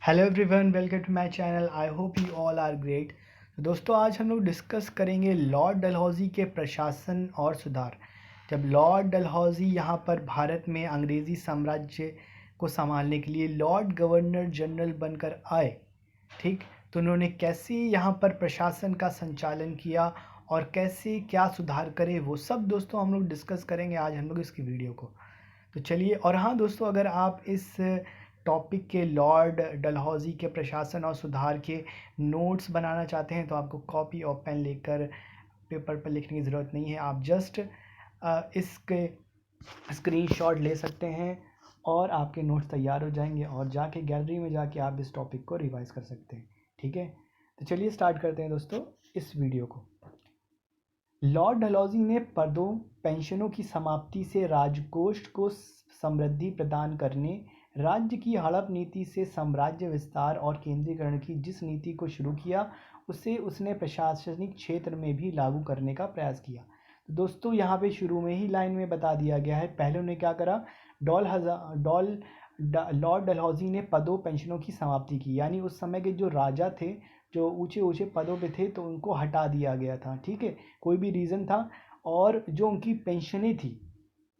Hello everyone, welcome to my channel. I hope you all are great. तो दोस्तों, आज हम लोग डिस्कस करेंगे लॉर्ड डलहौजी के प्रशासन और सुधार। जब लॉर्ड डलहौजी यहाँ पर भारत में अंग्रेज़ी साम्राज्य को संभालने के लिए लॉर्ड गवर्नर जनरल बनकर आए, ठीक, तो उन्होंने कैसे यहाँ पर प्रशासन का संचालन किया और कैसे क्या सुधार करे, वो सब दोस्तों हम लोग डिस्कस करेंगे आज हम लोग इसकी वीडियो को। तो चलिए, और हाँ दोस्तों, अगर आप इस टॉपिक के लॉर्ड डलहौजी के प्रशासन और सुधार के नोट्स बनाना चाहते हैं तो आपको कॉपी और पेन लेकर पेपर पर लिखने की ज़रूरत नहीं है। आप जस्ट इसके स्क्रीनशॉट ले सकते हैं और आपके नोट्स तैयार हो जाएंगे और जाके गैलरी में जाके आप इस टॉपिक को रिवाइज कर सकते हैं। ठीक है, तो चलिए स्टार्ट करते हैं दोस्तों इस वीडियो को। लॉर्ड डलहौजी ने पदों पेंशनों की समाप्ति से राजकोष को समृद्धि प्रदान करने, राज्य की हड़प नीति से साम्राज्य विस्तार और केंद्रीकरण की जिस नीति को शुरू किया, उसे उसने प्रशासनिक क्षेत्र में भी लागू करने का प्रयास किया। तो दोस्तों, यहाँ पे शुरू में ही लाइन में बता दिया गया है। पहले उन्होंने क्या करा, लॉर्ड डलहौजी ने पदों पेंशनों की समाप्ति की, यानी उस समय के जो राजा थे, जो ऊंचे ऊंचे पदों पे थे, तो उनको हटा दिया गया था। ठीक है, कोई भी रीज़न था, और जो उनकी पेंशनें थी,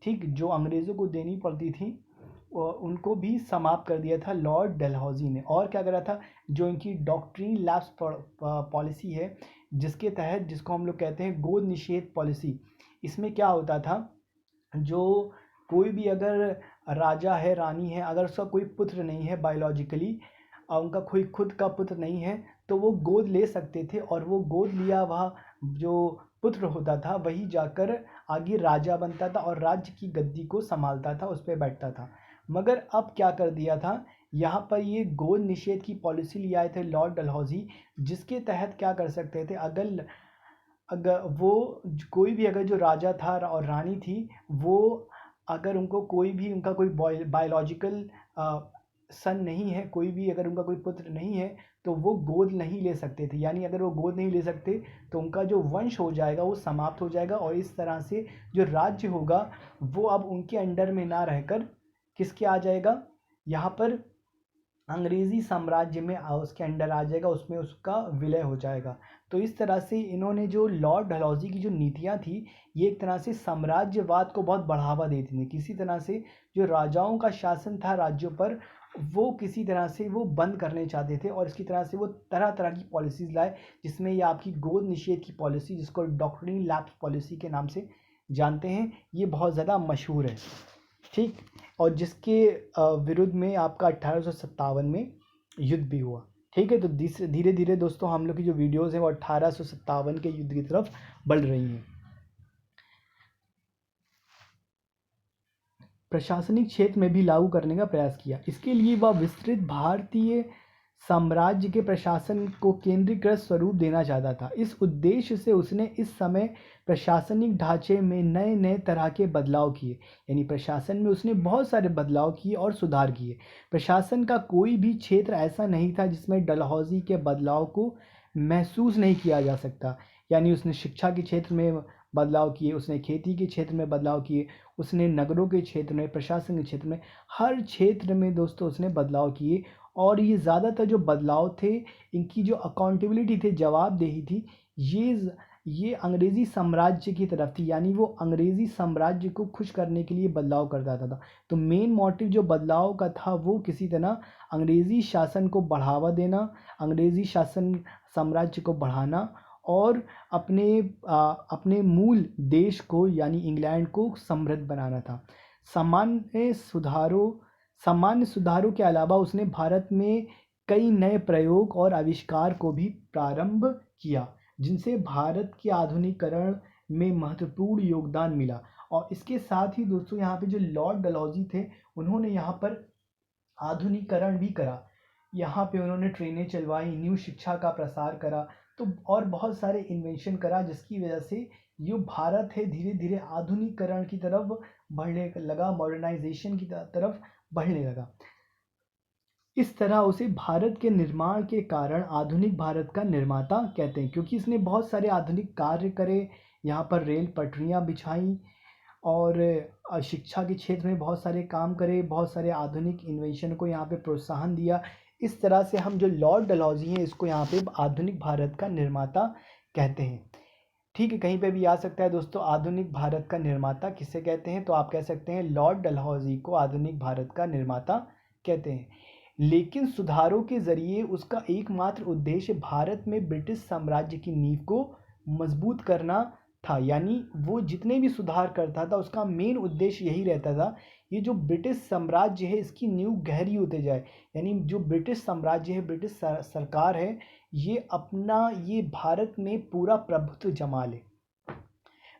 ठीक, जो अंग्रेज़ों को देनी पड़ती थी, उनको भी समाप्त कर दिया था लॉर्ड डलहौजी ने। और क्या करा था, जो इनकी डॉक्ट्रिन लैप्स पॉलिसी है, जिसके तहत, जिसको हम लोग कहते हैं गोद निषेध पॉलिसी, इसमें क्या होता था, जो कोई भी अगर राजा है, रानी है, अगर उसका कोई पुत्र नहीं है बायोलॉजिकली, उनका कोई खुद का पुत्र नहीं है, तो वो गोद ले सकते थे, और वो गोद लिया वह जो पुत्र होता था वही जाकर आगे राजा बनता था और राज्य की गद्दी को संभालता था, उस पर बैठता था। मगर अब क्या कर दिया था, यहाँ पर ये गोद निषेध की पॉलिसी ले आए थे लॉर्ड डलहौजी, जिसके तहत क्या कर सकते थे, अगर अगर वो कोई भी, अगर जो राजा था और रानी थी, वो अगर उनको कोई भी, उनका कोई बायोलॉजिकल सन नहीं है, कोई भी अगर उनका कोई पुत्र नहीं है, तो वो गोद नहीं ले सकते थे। यानी अगर वो गोद नहीं ले सकते तो उनका जो वंश हो जाएगा वो समाप्त हो जाएगा, और इस तरह से जो राज्य होगा वो अब उनके अंडर में ना रहकर किसके आ जाएगा, यहाँ पर अंग्रेज़ी साम्राज्य में उसके अंडर आ जाएगा, उसमें उसका विलय हो जाएगा। तो इस तरह से इन्होंने, जो लॉर्ड डलहौजी की जो नीतियाँ थी, ये एक तरह से साम्राज्यवाद को बहुत बढ़ावा देती थी। किसी तरह से जो राजाओं का शासन था राज्यों पर, वो किसी तरह से वो बंद करने चाहते थे, और इसकी तरह से वो तरह तरह की पॉलिसीज़ लाए, जिसमें ये आपकी गोद निषेध की पॉलिसी, जिसको डॉक्ट्रिन लैप्स पॉलिसी के नाम से जानते हैं, ये बहुत ज़्यादा मशहूर है। ठीक, और जिसके विरुद्ध में आपका 1857 में युद्ध भी हुआ। ठीक है, तो धीरे धीरे दोस्तों हम लोग की जो वीडियोस हैं वो 1857 के युद्ध की तरफ बढ़ रही हैं। प्रशासनिक क्षेत्र में भी लागू करने का प्रयास किया। इसके लिए वह विस्तृत भारतीय साम्राज्य के प्रशासन को केंद्रीकृत स्वरूप देना चाहता था। इस उद्देश्य से उसने इस समय प्रशासनिक ढांचे में नए नए तरह के बदलाव किए, यानी प्रशासन में उसने बहुत सारे बदलाव किए और सुधार किए। प्रशासन का कोई भी क्षेत्र ऐसा नहीं था जिसमें डलहौजी के बदलाव को महसूस नहीं किया जा सकता। यानी उसने शिक्षा के क्षेत्र में बदलाव किए, उसने खेती के क्षेत्र में बदलाव किए, उसने नगरों के क्षेत्र में, प्रशासन के क्षेत्र में, हर क्षेत्र में दोस्तों उसने बदलाव किए। और ये ज़्यादातर जो बदलाव थे, इनकी जो अकाउंटेबिलिटी थी, जवाबदेही थी, ये अंग्रेज़ी साम्राज्य की तरफ थी। यानी वो अंग्रेज़ी साम्राज्य को खुश करने के लिए बदलाव करता था। तो मेन मोटिव जो बदलाव का था वो किसी तरह अंग्रेज़ी शासन को बढ़ावा देना, अंग्रेज़ी शासन साम्राज्य को बढ़ाना, और अपने मूल देश को यानी इंग्लैंड को समृद्ध बनाना था। सामान्य सुधारों के अलावा उसने भारत में कई नए प्रयोग और आविष्कार को भी प्रारंभ किया, जिनसे भारत के आधुनिकीकरण में महत्वपूर्ण योगदान मिला। और इसके साथ ही दोस्तों, यहाँ पे जो लॉर्ड डलहौजी थे, उन्होंने यहाँ पर आधुनिकीकरण भी करा। यहाँ पे उन्होंने ट्रेनें चलवाई, न्यू शिक्षा का प्रसार करा, तो और बहुत सारे इन्वेंशन करा, जिसकी वजह से जो भारत है धीरे धीरे आधुनिकीकरण की तरफ बढ़ने लगा, मॉडर्नाइजेशन की तरफ बढ़ने लगा। इस तरह उसे भारत के निर्माण के कारण आधुनिक भारत का निर्माता कहते हैं, क्योंकि इसने बहुत सारे आधुनिक कार्य करे, यहाँ पर रेल पटरियाँ बिछाई, और शिक्षा के क्षेत्र में बहुत सारे काम करे, बहुत सारे आधुनिक इन्वेंशन को यहाँ पे प्रोत्साहन दिया। इस तरह से हम जो लॉर्ड डलहौजी हैं इसको यहाँ पे आधुनिक भारत का निर्माता कहते हैं। ठीक है, कहीं पे भी आ सकता है दोस्तों, आधुनिक भारत का निर्माता किसे कहते हैं, तो आप कह सकते हैं लॉर्ड डलहौजी को आधुनिक भारत का निर्माता कहते हैं। लेकिन सुधारों के जरिए उसका एकमात्र उद्देश्य भारत में ब्रिटिश साम्राज्य की नींव को मजबूत करना था। यानी वो जितने भी सुधार करता था उसका मेन उद्देश्य यही रहता था, ये जो ब्रिटिश साम्राज्य है इसकी नींव गहरी होते जाए। यानी जो ब्रिटिश साम्राज्य है, ब्रिटिश सरकार है, ये अपना ये भारत में पूरा प्रभुत्व जमा ले,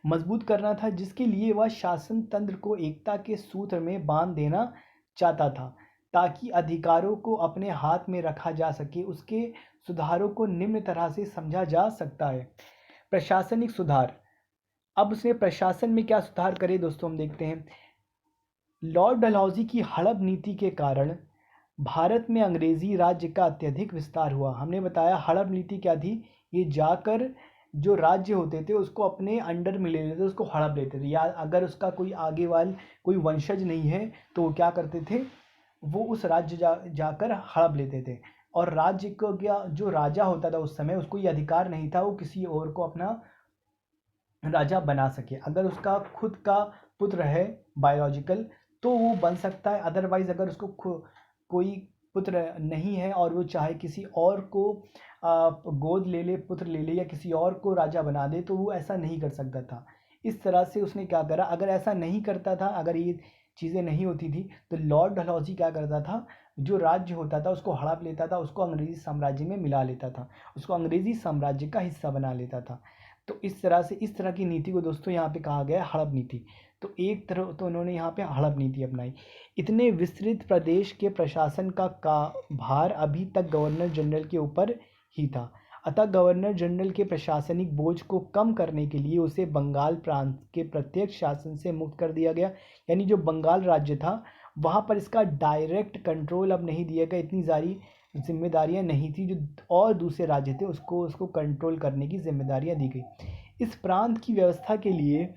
मजबूत करना था, जिसके लिए वह शासन तंत्र को एकता के सूत्र में बांध देना चाहता था ताकि अधिकारों को अपने हाथ में रखा जा सके। उसके सुधारों को निम्न तरह से समझा जा सकता है। प्रशासनिक सुधार। अब उसने प्रशासन में क्या सुधार करे दोस्तों, हम देखते हैं। लॉर्ड डलहौजी की हड़प नीति के कारण भारत में अंग्रेजी राज्य का अत्यधिक विस्तार हुआ। हमने बताया हड़प नीति क्या थी, ये जाकर जो राज्य होते थे उसको अपने अंडर में ले लेते थे, उसको हड़प लेते थे, या अगर उसका कोई आगे वाल कोई वंशज नहीं है तो वो क्या करते थे, वो उस राज्य जाकर हड़प लेते थे। और राज्य को क्या, जो राजा होता था उस समय उसको ये अधिकार नहीं था वो किसी और को अपना राजा बना सके। अगर उसका खुद का पुत्र है बायोलॉजिकल तो वो बन सकता है, अदरवाइज अगर उसको कोई पुत्र नहीं है और वो चाहे किसी और को गोद ले ले, पुत्र ले ले या किसी और को राजा बना दे, तो वो ऐसा नहीं कर सकता था। इस तरह से उसने क्या करा, अगर ऐसा नहीं करता था, अगर ये चीज़ें नहीं होती थी तो लॉर्ड डलहौजी क्या करता था, जो राज्य होता था उसको हड़प लेता था, उसको अंग्रेजी साम्राज्य में मिला लेता था, उसको अंग्रेजी साम्राज्य का हिस्सा बना लेता था। तो इस तरह से, इस तरह की नीति को दोस्तों यहाँ पे कहा गया है हड़प नीति। तो एक तरह तो उन्होंने यहाँ पे हड़प नीति अपनाई। इतने विस्तृत प्रदेश के प्रशासन का भार अभी तक गवर्नर जनरल के ऊपर ही था, अतः गवर्नर जनरल के प्रशासनिक बोझ को कम करने के लिए उसे बंगाल प्रांत के प्रत्यक्ष शासन से मुक्त कर दिया गया। यानी जो बंगाल राज्य था वहाँ पर इसका डायरेक्ट कंट्रोल अब नहीं दिया गया, इतनी सारी जिम्मेदारियां नहीं थी, जो और दूसरे राज्य थे उसको कंट्रोल करने की जिम्मेदारियां दी गई। इस प्रांत की व्यवस्था के लिए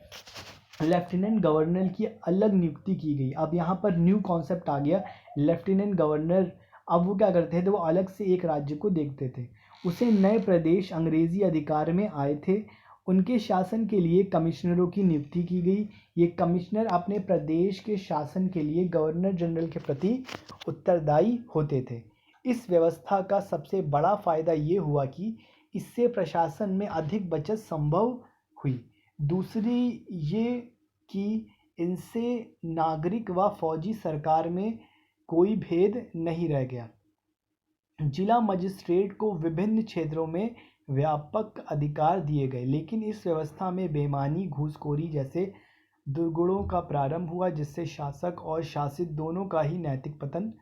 लेफ्टिनेंट गवर्नर की अलग नियुक्ति की गई। अब यहाँ पर न्यू कॉन्सेप्ट आ गया, लेफ्टिनेंट गवर्नर। अब वो क्या करते थे, वो अलग से एक राज्य को देखते थे। उसे नए प्रदेश अंग्रेजी अधिकार में आए थे, उनके शासन के लिए कमिश्नरों की नियुक्ति की गई। ये कमिश्नर अपने प्रदेश के शासन के लिए गवर्नर जनरल के प्रति उत्तरदायी होते थे। इस व्यवस्था का सबसे बड़ा फायदा ये हुआ कि इससे प्रशासन में अधिक बचत संभव हुई। दूसरी ये कि इनसे नागरिक व फौजी सरकार में कोई भेद नहीं रह गया। जिला मजिस्ट्रेट को विभिन्न क्षेत्रों में व्यापक अधिकार दिए गए, लेकिन इस व्यवस्था में बेईमानी, घूसखोरी जैसे दुर्गुणों का प्रारंभ हुआ, जिससे शासक और शासित दोनों का ही नैतिक पतन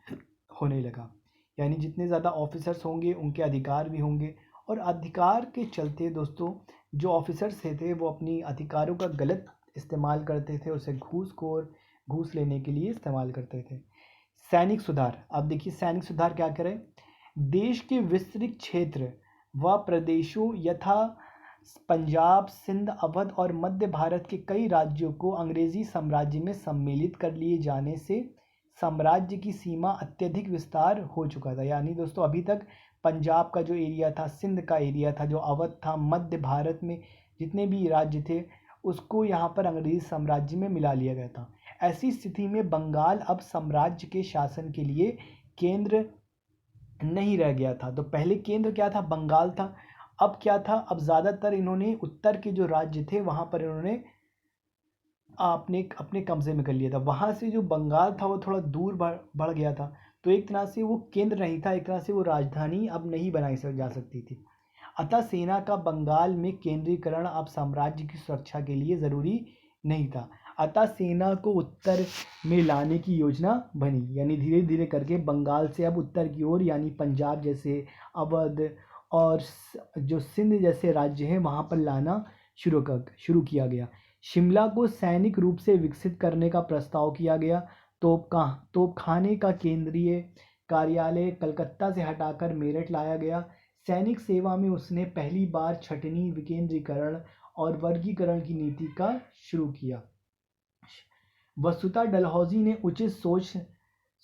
होने लगा। यानी जितने ज़्यादा ऑफिसर्स होंगे उनके अधिकार भी होंगे, और अधिकार के चलते दोस्तों जो ऑफिसर्स थे वो अपनी अधिकारों का गलत इस्तेमाल करते थे, उसे घूस लेने के लिए इस्तेमाल करते थे। सैनिक सुधार। अब देखिए सैनिक सुधार क्या करें, देश के विस्तृत क्षेत्र व प्रदेशों यथा पंजाब, सिंध, अवध और मध्य भारत के कई राज्यों को अंग्रेजी साम्राज्य में सम्मिलित कर लिए जाने से साम्राज्य की सीमा अत्यधिक विस्तार हो चुका था। यानी दोस्तों अभी तक पंजाब का जो एरिया था, सिंध का एरिया था, जो अवध था, मध्य भारत में जितने भी राज्य थे उसको यहाँ पर अंग्रेजी साम्राज्य में मिला लिया गया था। ऐसी स्थिति में बंगाल अब साम्राज्य के शासन के लिए केंद्र नहीं रह गया था। तो पहले केंद्र क्या था, बंगाल था। अब क्या था, अब ज़्यादातर इन्होंने उत्तर के जो राज्य थे वहाँ पर इन्होंने अपने अपने कब्जे में कर लिया था। वहाँ से जो बंगाल था वो थोड़ा दूर बढ़ गया था, तो एक तरह से वो केंद्र नहीं था, एक तरह से वो राजधानी अब नहीं बनाई जा सकती थी। अतः सेना का बंगाल में केंद्रीकरण अब साम्राज्य की सुरक्षा के लिए ज़रूरी नहीं था। अतः सेना को उत्तर में लाने की योजना बनी, यानी धीरे धीरे करके बंगाल से अब उत्तर की ओर, यानी पंजाब जैसे, अवध और जो सिंध जैसे राज्य हैं वहाँ पर लाना शुरू किया गया। शिमला को सैनिक रूप से विकसित करने का प्रस्ताव किया गया। तोपखाने का केंद्रीय कार्यालय कलकत्ता से हटाकर मेरठ लाया गया। सैनिक सेवा में उसने पहली बार छटनी, विकेंद्रीकरण और वर्गीकरण की नीति का शुरू किया। वस्तुतः डलहौजी ने उचित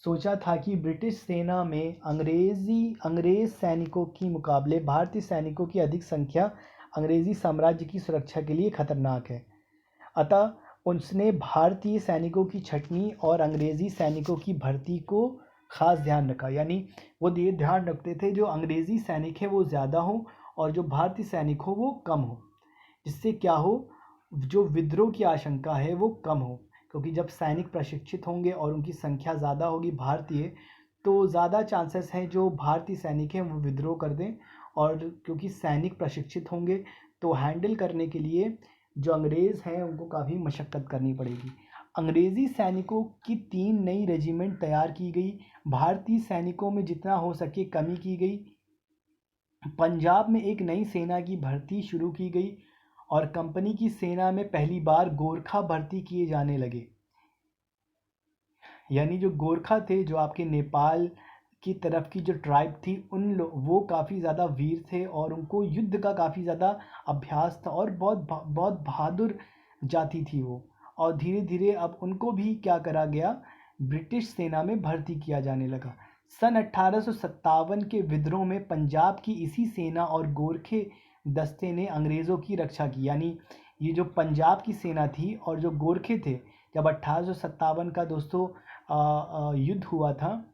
सोचा था कि ब्रिटिश सेना में अंग्रेज सैनिकों के मुकाबले भारतीय सैनिकों की अधिक संख्या अंग्रेजी साम्राज्य की सुरक्षा के लिए खतरनाक है। अतः उसने भारतीय सैनिकों की छंटनी और अंग्रेजी सैनिकों की भर्ती को खास ध्यान रखा। यानी वो ये ध्यान रखते थे जो अंग्रेजी सैनिक है वो ज़्यादा हो और जो भारतीय सैनिक हो वो कम हो, जिससे क्या हो, जो विद्रोह की आशंका है वो कम हो। क्योंकि जब सैनिक प्रशिक्षित होंगे और उनकी संख्या ज़्यादा होगी भारतीय, तो ज़्यादा चांसेस हैं जो भारतीय सैनिक हैं वो विद्रोह कर दें। और क्योंकि सैनिक प्रशिक्षित होंगे तो हैंडल करने के लिए जो अंग्रेज़ हैं उनको काफ़ी मशक्क़त करनी पड़ेगी। अंग्रेज़ी सैनिकों की 3 नई रेजिमेंट तैयार की गई। भारतीय सैनिकों में जितना हो सके कमी की गई। पंजाब में एक नई सेना की भर्ती शुरू की गई और कंपनी की सेना में पहली बार गोरखा भर्ती किए जाने लगे। यानी जो गोरखा थे, जो आपके नेपाल की तरफ की जो ट्राइब थी, वो काफ़ी ज़्यादा वीर थे और उनको युद्ध का काफ़ी ज़्यादा अभ्यास था और बहुत बहादुर जाति थी वो। और धीरे धीरे अब उनको भी क्या करा गया, ब्रिटिश सेना में भर्ती किया जाने लगा। सन 1857 के विद्रोह में पंजाब की इसी सेना और गोरखे दस्ते ने अंग्रेज़ों की रक्षा की। यानी ये जो पंजाब की सेना थी और जो गोरखे थे, जब 1857 का दोस्तों युद्ध हुआ था,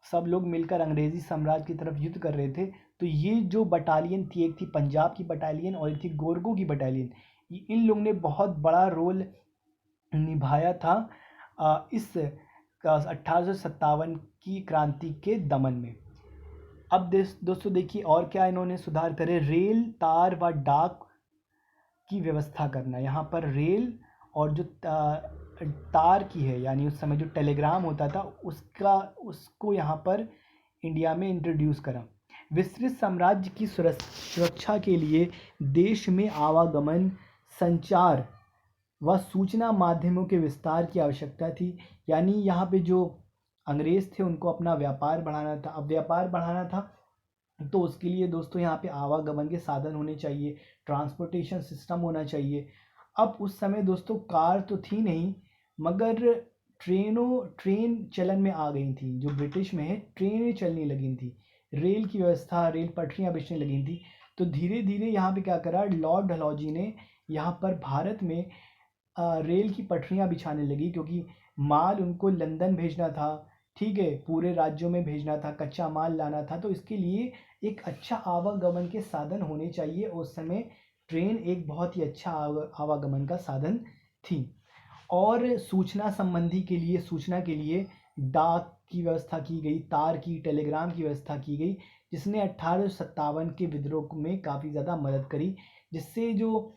सब लोग मिलकर अंग्रेज़ी साम्राज्य की तरफ युद्ध कर रहे थे, तो ये जो बटालियन थी, एक थी पंजाब की बटालियन और एक थी गोरखों की बटालियन, इन लोगों ने बहुत बड़ा रोल निभाया था इस 1857 की क्रांति के दमन में। अब दोस्तों देखिए और क्या इन्होंने सुधार करे, रेल, तार व डाक की व्यवस्था करना। यहाँ पर रेल और जो तार की है, यानी उस समय जो टेलीग्राम होता था उसको यहाँ पर इंडिया में इंट्रोड्यूस करा। विस्तृत साम्राज्य की सुरक्षा के लिए देश में आवागमन, संचार व सूचना माध्यमों के विस्तार की आवश्यकता थी। यानी यहाँ पे जो अंग्रेज़ थे उनको अपना व्यापार बढ़ाना था। अब व्यापार बढ़ाना था तो उसके लिए दोस्तों यहाँ पे आवागमन के साधन होने चाहिए, ट्रांसपोर्टेशन सिस्टम होना चाहिए। अब उस समय दोस्तों कार तो थी नहीं, मगर ट्रेन चलन में आ गई थी। जो ब्रिटिश में है ट्रेनें चलने लगी थी, रेल की व्यवस्था, रेल पटरियाँ बिछने लगी थी। तो धीरे धीरे यहाँ पे क्या करा, लॉर्ड डलहौजी ने यहाँ पर भारत में रेल की पटरियाँ बिछाने लगी, क्योंकि माल उनको लंदन भेजना था, ठीक है, पूरे राज्यों में भेजना था, कच्चा माल लाना था। तो इसके लिए एक अच्छा आवागमन के साधन होने चाहिए। उस समय ट्रेन एक बहुत ही अच्छा आवागमन का साधन थी। और सूचना के लिए डाक की व्यवस्था की गई, तार की, टेलीग्राम की व्यवस्था की गई, जिसने 1857 के विद्रोह में काफ़ी ज़्यादा मदद करी, जिससे जो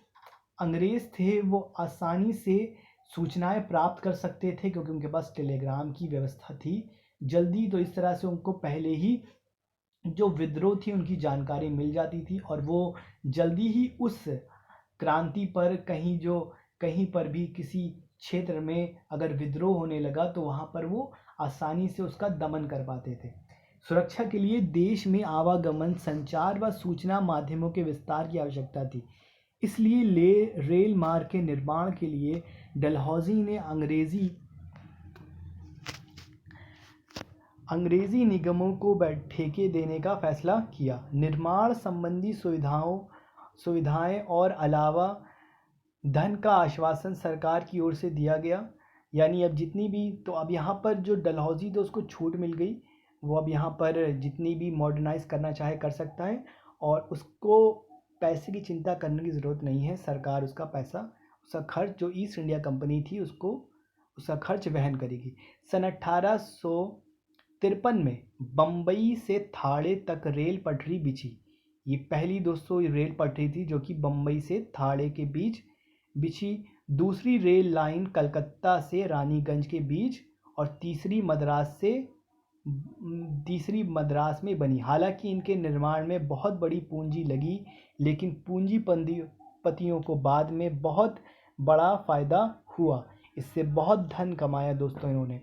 अंग्रेज़ थे वो आसानी से सूचनाएं प्राप्त कर सकते थे, क्योंकि उनके पास टेलीग्राम की व्यवस्था थी जल्दी। तो इस तरह से उनको पहले ही जो विद्रोह थी उनकी जानकारी मिल जाती थी और वो जल्दी ही उस क्रांति पर कहीं पर भी किसी क्षेत्र में अगर विद्रोह होने लगा तो वहाँ पर वो आसानी से उसका दमन कर पाते थे। सुरक्षा के लिए देश में आवागमन, संचार व सूचना माध्यमों के विस्तार की आवश्यकता थी। इसलिए रेल मार्ग के निर्माण के लिए डलहौजी ने अंग्रेजी निगमों को ठेके देने का फैसला किया। निर्माण संबंधी सुविधाएं और अलावा धन का आश्वासन सरकार की ओर से दिया गया। यानी अब जितनी भी, तो अब यहाँ पर जो डलहौजी तो उसको छूट मिल गई, वो अब यहाँ पर जितनी भी मॉडर्नाइज करना चाहे कर सकता है और उसको पैसे की चिंता करने की ज़रूरत नहीं है। सरकार उसका खर्च, जो ईस्ट इंडिया कंपनी थी उसका खर्च वहन करेगी। सन 1853 में बम्बई से थाड़े तक रेल पटरी बिछी। ये पहली दोस्तों रेल पटरी थी जो कि बम्बई से थाड़े के बीच बिछी। दूसरी रेल लाइन कलकत्ता से रानीगंज के बीच और तीसरी मद्रास में बनी। हालांकि इनके निर्माण में बहुत बड़ी पूंजी लगी, लेकिन पूंजीपतियों को बाद में बहुत बड़ा फ़ायदा हुआ, इससे बहुत धन कमाया दोस्तों इन्होंने।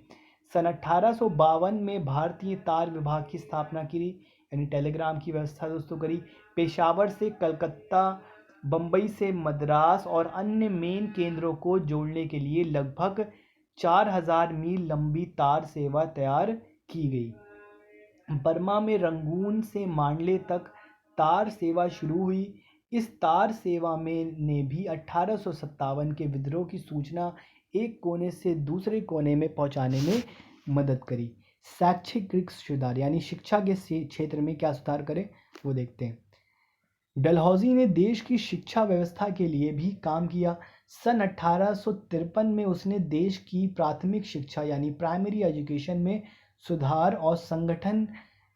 सन 1852 में भारतीय तार विभाग की स्थापना की, यानी टेलीग्राम की व्यवस्था दोस्तों करी। पेशावर से कलकत्ता, बम्बई से मद्रास और अन्य मेन केंद्रों को जोड़ने के लिए लगभग 4000 मील लंबी तार सेवा तैयार की गई। बर्मा में रंगून से मांडले तक तार सेवा शुरू हुई। इस तार सेवा में ने भी 1857 के विद्रोह की सूचना एक कोने से दूसरे कोने में पहुंचाने में मदद करी। शैक्षिक सुधार यानी शिक्षा के क्षेत्र में क्या सुधार करें वो देखते हैं। डलहौजी ने देश की शिक्षा व्यवस्था के लिए भी काम किया। सन 1853 में उसने देश की प्राथमिक शिक्षा यानी प्राइमरी एजुकेशन में सुधार और संगठन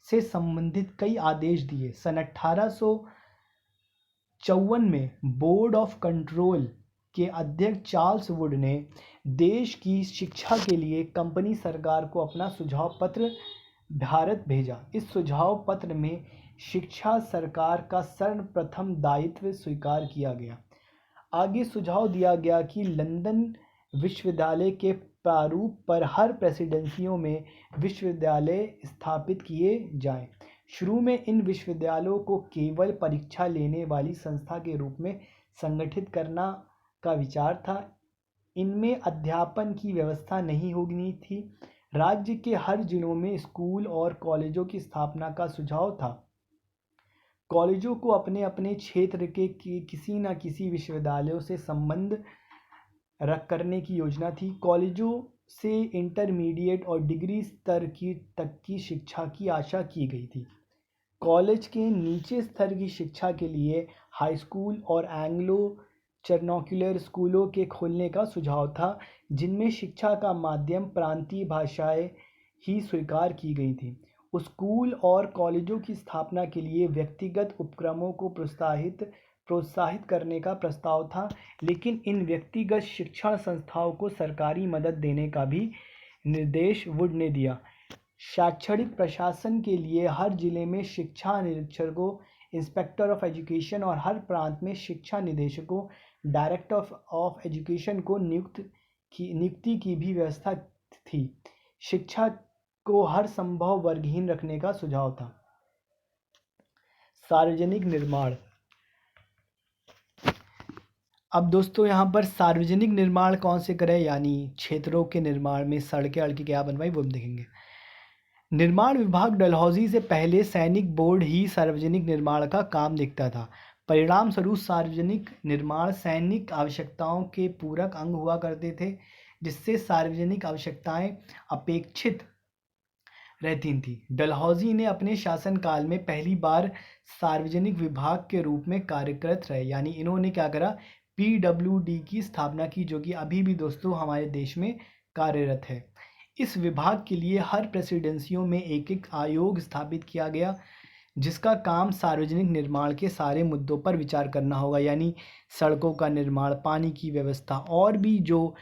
से संबंधित कई आदेश दिए। सन 1854 में बोर्ड ऑफ कंट्रोल के अध्यक्ष चार्ल्स वुड ने देश की शिक्षा के लिए कंपनी सरकार को अपना सुझाव पत्र भारत भेजा। इस सुझाव पत्र में शिक्षा सरकार का सर्वप्रथम दायित्व स्वीकार किया गया। आगे सुझाव दिया गया कि लंदन विश्वविद्यालय के प्रारूप पर हर प्रेसिडेंसियों में विश्वविद्यालय स्थापित किए जाएं। शुरू में इन विश्वविद्यालयों को केवल परीक्षा लेने वाली संस्था के रूप में संगठित करना का विचार था। इनमें अध्यापन की व्यवस्था नहीं होनी थी। राज्य के हर जिलों में स्कूल और कॉलेजों की स्थापना का सुझाव था। कॉलेजों को अपने अपने क्षेत्र के किसी न किसी विश्वविद्यालयों से संबंध करने की योजना थी। कॉलेजों से इंटरमीडिएट और डिग्री स्तर तक की शिक्षा की आशा की गई थी। कॉलेज के नीचे स्तर की शिक्षा के लिए हाई स्कूल और एंग्लो चर्नोक्युलर स्कूलों के खोलने का सुझाव था, जिनमें शिक्षा का माध्यम प्रांतीय भाषाएं ही स्वीकार की गई थी। स्कूल और कॉलेजों की स्थापना के लिए व्यक्तिगत उपक्रमों को प्रोत्साहित करने का प्रस्ताव था, लेकिन इन व्यक्तिगत शिक्षण संस्थाओं को सरकारी मदद देने का भी निर्देश वुड ने दिया। शैक्षणिक प्रशासन के लिए हर जिले में शिक्षा निरीक्षकों, इंस्पेक्टर ऑफ एजुकेशन और हर प्रांत में शिक्षा निदेशकों, डायरेक्टर ऑफ एजुकेशन को नियुक्ति की भी व्यवस्था थी। शिक्षा को हर संभव वर्गहीन रखने का सुझाव था। सार्वजनिक निर्माण। अब दोस्तों यहाँ पर सार्वजनिक निर्माण कौन से करें, यानी क्षेत्रों के निर्माण में सड़कें क्या बनवाई वो हम देखेंगे। निर्माण विभाग डलहौजी से पहले सैनिक बोर्ड ही सार्वजनिक निर्माण का काम देखता था। परिणाम स्वरूप सार्वजनिक निर्माण सैनिक आवश्यकताओं के पूरक अंग हुआ करते थे, जिससे सार्वजनिक आवश्यकताएं अपेक्षित रहती थी। डलहौजी ने अपने शासनकाल में पहली बार सार्वजनिक विभाग के रूप में कार्यरत रहे, यानी इन्होंने क्या करा, पीडब्ल्यूडी की स्थापना की, जो कि अभी भी दोस्तों हमारे देश में कार्यरत है। इस विभाग के लिए हर प्रेसिडेंसियों में एक एक आयोग स्थापित किया गया, जिसका काम सार्वजनिक निर्माण के सारे मुद्दों पर विचार करना होगा, यानी सड़कों का निर्माण, पानी की व्यवस्था और भी जो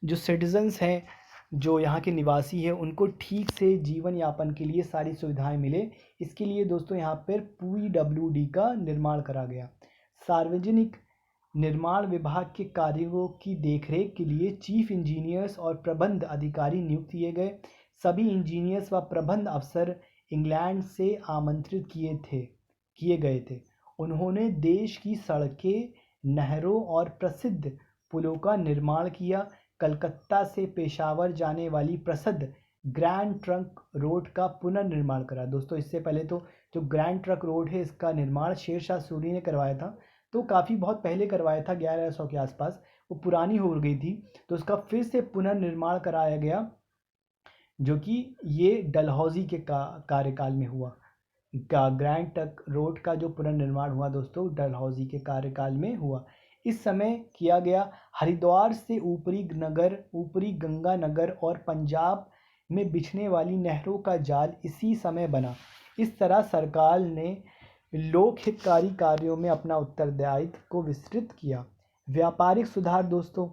सिटीजन्स हैं, जो यहाँ के निवासी हैं, उनको ठीक से जीवन यापन के लिए सारी सुविधाएं मिले। इसके लिए दोस्तों यहाँ पर पीडब्ल्यूडी का निर्माण करा गया। सार्वजनिक निर्माण विभाग के कार्यों की देखरेख के लिए चीफ इंजीनियर्स और प्रबंध अधिकारी नियुक्त सभी इंजीनियर्स व प्रबंध अफसर इंग्लैंड से आमंत्रित किए गए थे। उन्होंने देश की सड़कें, नहरों और प्रसिद्ध पुलों का निर्माण किया। कलकत्ता से पेशावर जाने वाली प्रसिद्ध ग्रैंड ट्रंक रोड का पुनर्निर्माण करा। दोस्तों इससे पहले तो जो ग्रैंड ट्रंक रोड है, इसका निर्माण शेरशाह सूरी ने करवाया था, तो काफ़ी बहुत पहले करवाया था, 1100 के आसपास। वो पुरानी हो गई थी, तो उसका फिर से पुनर्निर्माण कराया गया, जो कि ये डलहौजी के कार्यकाल में हुआ। ग्रैंड ट्रंक रोड का जो पुनर्निर्माण हुआ दोस्तों, डलहौजी के कार्यकाल में हुआ। इस समय किया गया। हरिद्वार से ऊपरी गंगा नगर और पंजाब में बिछने वाली नहरों का जाल इसी समय बना। इस तरह सरकार ने लोक हितकारी कार्यों में अपना उत्तरदायित्व को विस्तृत किया। व्यापारिक सुधार दोस्तों,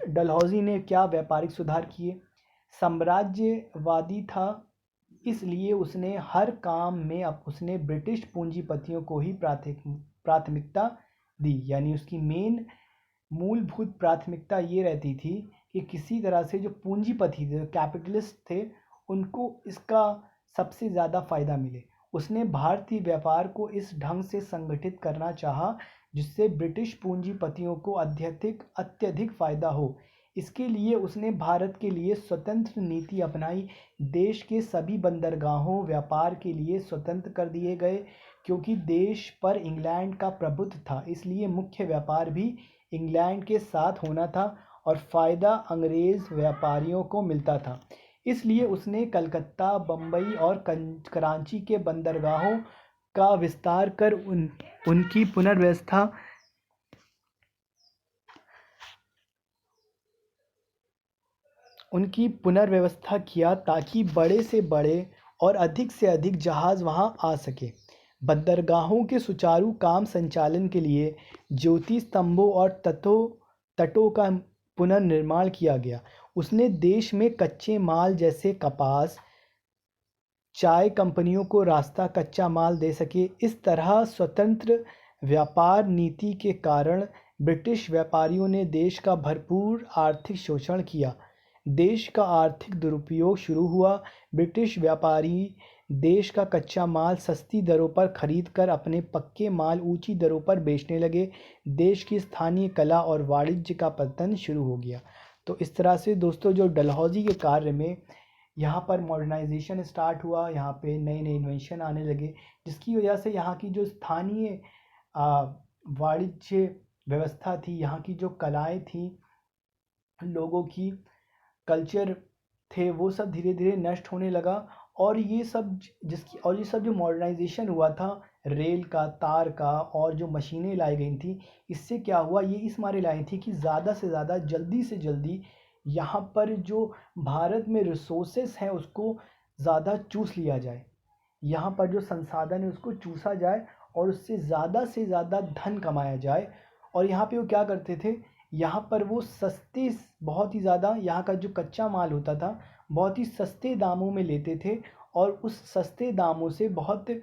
डलहौजी ने क्या व्यापारिक सुधार किए। साम्राज्यवादी था, इसलिए उसने हर काम में उसने ब्रिटिश पूंजीपतियों को ही प्राथमिकता दी, यानी उसकी मूलभूत प्राथमिकता ये रहती थी कि किसी तरह से जो पूंजीपति थे, कैपिटलिस्ट थे, उनको इसका सबसे ज़्यादा फ़ायदा मिले। उसने भारतीय व्यापार को इस ढंग से संगठित करना चाहा जिससे ब्रिटिश पूंजीपतियों को अत्यधिक फ़ायदा हो। इसके लिए उसने भारत के लिए स्वतंत्र नीति अपनाई। देश के सभी बंदरगाहों व्यापार के लिए स्वतंत्र कर दिए गए, क्योंकि देश पर इंग्लैंड का प्रभुत्व था, इसलिए मुख्य व्यापार भी इंग्लैंड के साथ होना था और फ़ायदा अंग्रेज़ व्यापारियों को मिलता था। इसलिए उसने कलकत्ता, बम्बई और कराची के बंदरगाहों का विस्तार कर उनकी पुनर्व्यवस्था किया, ताकि बड़े से बड़े और अधिक से अधिक जहाज़ वहां आ सके। बंदरगाहों के सुचारू काम संचालन के लिए ज्योति स्तंभों और तटों का पुनर्निर्माण किया गया। उसने देश में कच्चे माल जैसे कपास, चाय कंपनियों को रास्ता कच्चा माल दे सके। इस तरह स्वतंत्र व्यापार नीति के कारण ब्रिटिश व्यापारियों ने देश का भरपूर आर्थिक शोषण किया। देश का आर्थिक दुरुपयोग शुरू हुआ। ब्रिटिश व्यापारी देश का कच्चा माल सस्ती दरों पर खरीद कर अपने पक्के माल ऊंची दरों पर बेचने लगे। देश की स्थानीय कला और वाणिज्य का पतन शुरू हो गया। तो इस तरह से दोस्तों जो डलहौजी के कार्य में यहाँ पर मॉडर्नाइजेशन स्टार्ट हुआ, यहाँ पे नए नए इन्वेंशन आने लगे, जिसकी वजह से यहाँ की जो स्थानीय वाणिज्य व्यवस्था थी, यहाँ की जो कलाएं थी, लोगों की कल्चर थे, वो सब धीरे धीरे नष्ट होने लगा। और ये सब जो मॉडर्नाइजेशन हुआ था, रेल का, तार का और जो मशीनें लाई गई थी, इससे क्या हुआ, ये इस मारे लाई थी कि ज़्यादा से ज़्यादा जल्दी से जल्दी यहाँ पर जो भारत में रिसोर्सेस हैं उसको ज़्यादा चूस लिया जाए, यहाँ पर जो संसाधन है उसको चूसा जाए और उससे से ज़्यादा धन कमाया जाए। और यहाँ पे वो क्या करते थे, यहाँ पर वो सस्ते, बहुत ही ज़्यादा यहाँ का जो कच्चा माल होता था बहुत ही सस्ते दामों में लेते थे, और उस सस्ते दामों से बहुत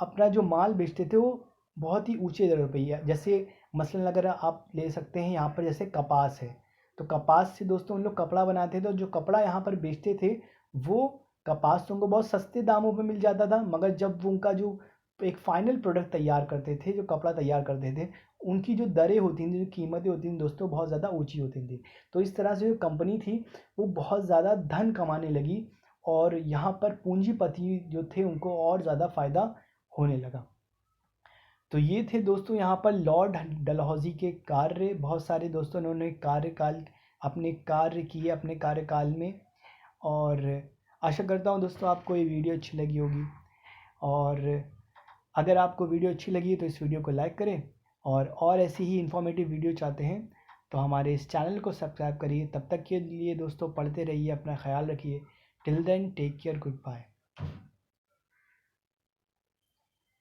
अपना जो माल बेचते थे वो बहुत ही ऊंचे दरों पे। जैसे मसलन अगर आप ले सकते हैं यहाँ पर, जैसे कपास है, तो कपास से दोस्तों उन लोग कपड़ा बनाते थे, और जो कपड़ा यहाँ पर बेचते थे वो कपास तो उनको बहुत सस्ते दामों पे मिल जाता था, मगर जब वो उनका जो एक फाइनल प्रोडक्ट तैयार करते थे, जो कपड़ा तैयार करते थे, उनकी जो दरें होती थी, जो कीमतें होती थी दोस्तों, बहुत ज़्यादा ऊंची होती थी। तो इस तरह से जो कंपनी थी वो बहुत ज़्यादा धन कमाने लगी, और यहाँ पर पूंजीपति जो थे उनको और ज़्यादा फ़ायदा होने लगा। तो ये थे दोस्तों यहाँ पर लॉर्ड डलहौजी के कार्य। बहुत सारे दोस्तों ने अपने कार्य किए अपने कार्यकाल में, और आशा करता हूँ दोस्तों आपको ये वीडियो अच्छी लगी होगी। और अगर आपको वीडियो अच्छी लगी तो इस वीडियो को लाइक करें, और ऐसी ही इन्फॉर्मेटिव वीडियो चाहते हैं तो हमारे इस चैनल को सब्सक्राइब करिए। तब तक के लिए दोस्तों पढ़ते रहिए, अपना ख्याल रखिए। Till then take care, good bye.